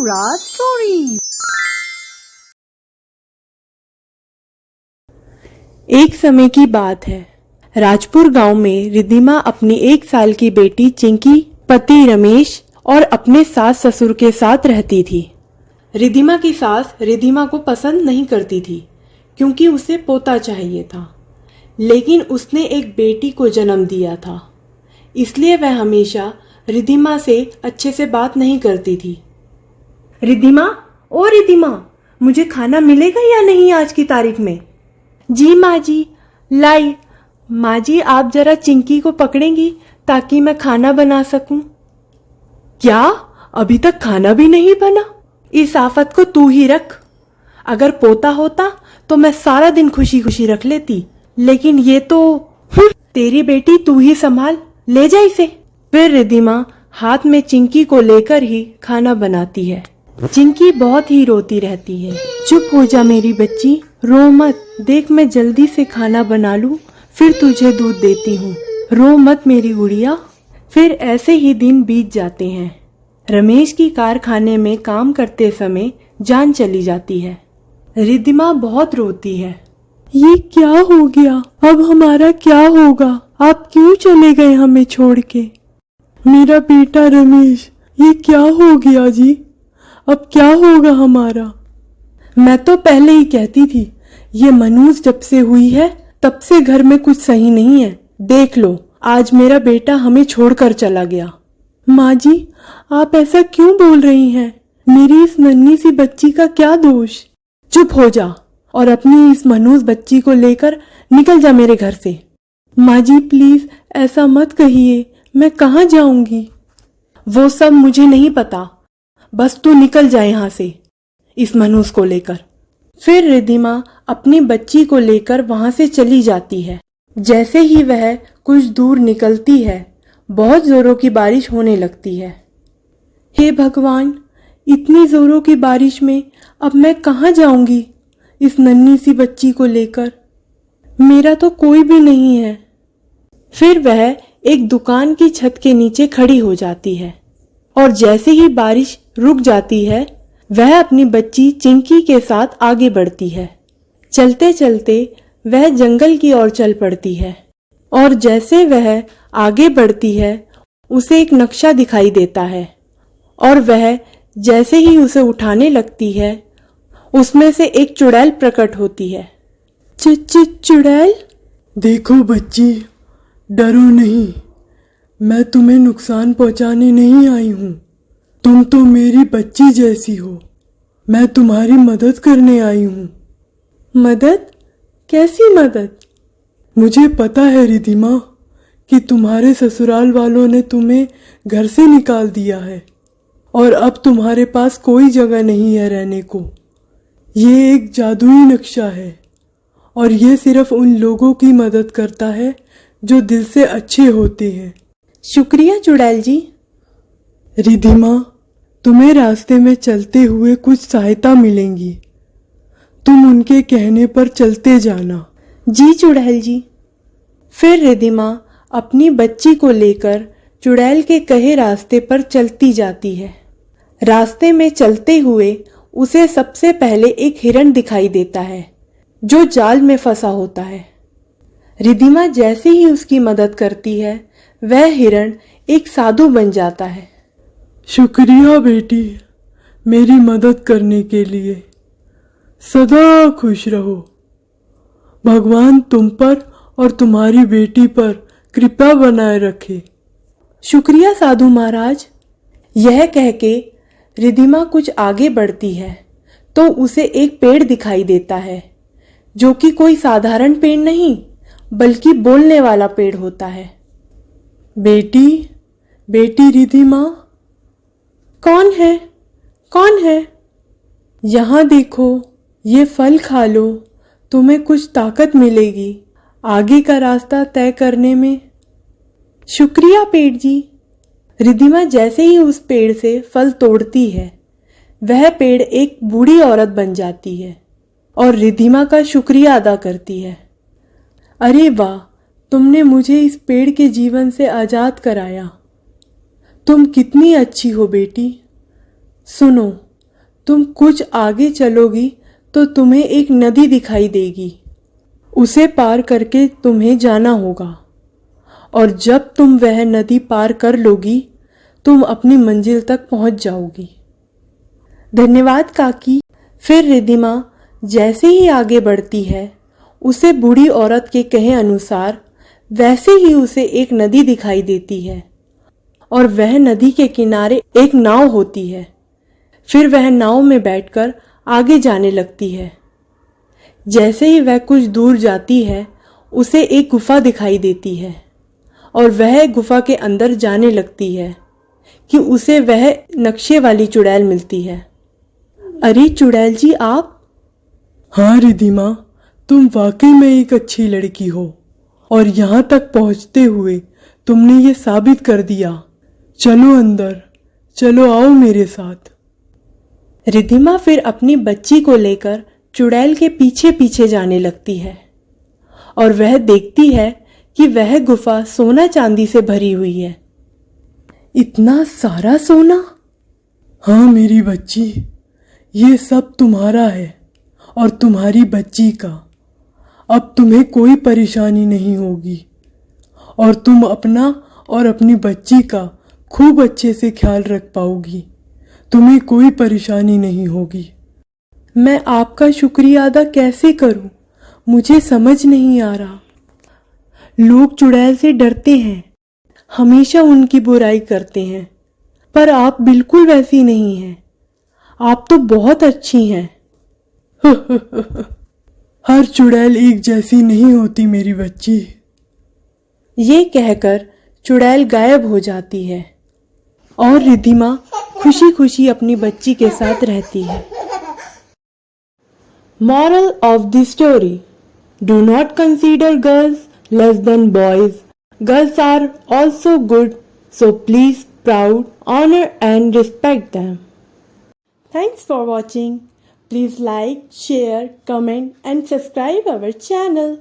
राज story. एक समय की बात है। राजपुर गांव में रिद्धिमा अपनी 1 साल की बेटी चिंकी, पति रमेश और अपने सास ससुर के साथ रहती थी। रिद्धिमा की सास रिद्धिमा को पसंद नहीं करती थी क्योंकि उसे पोता चाहिए था, लेकिन उसने एक बेटी को जन्म दिया था, इसलिए वह हमेशा रिद्धिमा से अच्छे से बात नहीं करती थी। रिद्धिमा, ओ रिद्धिमा, मुझे खाना मिलेगा या नहीं आज की तारीख में? जी माँ जी, लाई। माँ जी, आप जरा चिंकी को पकड़ेंगी ताकि मैं खाना बना सकूं। क्या? अभी तक खाना भी नहीं बना? इस आफत को तू ही रख। अगर पोता होता तो मैं सारा दिन खुशी खुशी रख लेती, लेकिन ये तो तेरी बेटी, तू ही संभाल, ले जा इसे। फिर रिद्धिमा हाथ में चिंकी को लेकर ही खाना बनाती है। चिंकी बहुत ही रोती रहती है। चुप हो जा मेरी बच्ची, रो मत। देख, मैं जल्दी से खाना बना लूं, फिर तुझे दूध देती हूँ। रो मत मेरी गुड़िया। फिर ऐसे ही दिन बीत जाते हैं। रमेश की कारखाने में काम करते समय जान चली जाती है। रिद्धिमा बहुत रोती है। ये क्या हो गया? अब हमारा क्या होगा? आप क्यों चले गए हमें छोड़ के? मेरा बेटा रमेश, ये क्या हो गया जी? अब क्या होगा हमारा? मैं तो पहले ही कहती थी, ये मनूज जब से हुई है तब से घर में कुछ सही नहीं है। देख लो, आज मेरा बेटा हमें छोड़कर चला गया। माँ जी, आप ऐसा क्यों बोल रही हैं? मेरी इस नन्ही सी बच्ची का क्या दोष? चुप हो जा और अपनी इस मनूज बच्ची को लेकर निकल जा मेरे घर से। माँ जी प्लीज ऐसा मत कहिए, मैं कहाँ जाऊंगी? वो सब मुझे नहीं पता, बस तू निकल जा यहाँ से इस मनूज को लेकर। फिर रिद्धिमा अपनी बच्ची को लेकर वहां से चली जाती है। जैसे ही वह कुछ दूर निकलती है, बहुत जोरों की बारिश होने लगती है। हे भगवान, इतनी जोरों की बारिश में अब मैं कहाँ जाऊंगी इस नन्ही सी बच्ची को लेकर? मेरा तो कोई भी नहीं है। फिर वह एक दुकान की छत के नीचे खड़ी हो जाती है और जैसे ही बारिश रुक जाती है, वह अपनी बच्ची चिंकी के साथ आगे बढ़ती है। चलते चलते वह जंगल की ओर चल पड़ती है और जैसे वह आगे बढ़ती है, उसे एक नक्शा दिखाई देता है और वह जैसे ही उसे उठाने लगती है, उसमें से एक चुड़ैल प्रकट होती है। चुड़ैल? देखो बच्ची, डरो नहीं, मैं तुम्हें नुकसान पहुंचाने नहीं आई हूँ। तुम तो मेरी बच्ची जैसी हो, मैं तुम्हारी मदद करने आई हूँ। मदद? कैसी मदद? मुझे पता है रिद्धिमा कि तुम्हारे ससुराल वालों ने तुम्हें घर से निकाल दिया है और अब तुम्हारे पास कोई जगह नहीं है रहने को। ये एक जादुई नक्शा है और ये सिर्फ उन लोगों की मदद करता है जो दिल से अच्छे होते हैं। शुक्रिया चुड़ैल जी। रिद्धिमा, तुम्हें रास्ते में चलते हुए कुछ सहायता मिलेंगी, तुम उनके कहने पर चलते जाना। जी चुड़ैल जी। फिर रिद्धिमा अपनी बच्ची को लेकर चुड़ैल के कहे रास्ते पर चलती जाती है। रास्ते में चलते हुए उसे सबसे पहले एक हिरण दिखाई देता है जो जाल में फंसा होता है। रिद्धिमा जैसे ही उसकी मदद करती है, वह हिरण एक साधु बन जाता है। शुक्रिया बेटी, मेरी मदद करने के लिए। सदा खुश रहो। भगवान तुम पर और तुम्हारी बेटी पर कृपा बनाए रखे। शुक्रिया साधु महाराज। यह कह के रिद्धिमा कुछ आगे बढ़ती है तो उसे एक पेड़ दिखाई देता है, जो कि कोई साधारण पेड़ नहीं बल्कि बोलने वाला पेड़ होता है। बेटी, बेटी रिद्धिमा। कौन है? कौन है? यहाँ देखो, ये फल खा लो, तुम्हें कुछ ताकत मिलेगी आगे का रास्ता तय करने में। शुक्रिया पेड़ जी। रिद्धिमा जैसे ही उस पेड़ से फल तोड़ती है, वह पेड़ एक बूढ़ी औरत बन जाती है और रिद्धिमा का शुक्रिया अदा करती है। अरे वाह, तुमने मुझे इस पेड़ के जीवन से आजाद कराया। तुम कितनी अच्छी हो बेटी। सुनो, तुम कुछ आगे चलोगी तो तुम्हें एक नदी दिखाई देगी। उसे पार करके तुम्हें जाना होगा और जब तुम वह नदी पार कर लोगी तुम अपनी मंजिल तक पहुंच जाओगी। धन्यवाद काकी। फिर रिद्धिमा जैसे ही आगे बढ़ती है उसे बूढ़ी औरत के कहे अनुसार वैसे ही उसे एक नदी दिखाई देती है और वह नदी के किनारे एक नाव होती है। फिर वह नाव में बैठकर आगे जाने लगती है। जैसे ही वह कुछ दूर जाती है उसे एक गुफा दिखाई देती है और वह गुफा के अंदर जाने लगती है कि उसे वह नक्शे वाली चुड़ैल मिलती है। अरे चुड़ैल जी आप? हाँ रिद्धिमा, तुम वाकई में एक अच्छी लड़की हो और यहाँ तक पहुँचते हुए तुमने ये साबित कर दिया। चलो अंदर, चलो आओ मेरे साथ। रिद्धिमा फिर अपनी बच्ची को लेकर चुड़ैल के पीछे पीछे जाने लगती है और वह देखती है कि वह गुफा सोना चांदी से भरी हुई है। इतना सारा सोना? हाँ मेरी बच्ची, ये सब तुम्हारा है और तुम्हारी बच्ची का। अब तुम्हें कोई परेशानी नहीं होगी और तुम अपना और अपनी बच्ची का खूब अच्छे से ख्याल रख पाओगी। तुम्हें कोई परेशानी नहीं होगी। मैं आपका शुक्रिया अदा कैसे करूं? मुझे समझ नहीं आ रहा। लोग चुड़ैल से डरते हैं, हमेशा उनकी बुराई करते हैं, पर आप बिल्कुल वैसी नहीं हैं। आप तो बहुत अच्छी हैं। हर चुड़ैल एक जैसी नहीं होती मेरी बच्ची। ये कहकर चुड़ैल गायब हो जाती है और रिद्धिमा खुशी खुशी अपनी बच्ची के साथ रहती है। Moral of the story: Do not consider girls less than boys. Girls are also good, so please proud, honor and respect them. Thanks for watching. Please like, share, comment and subscribe our channel.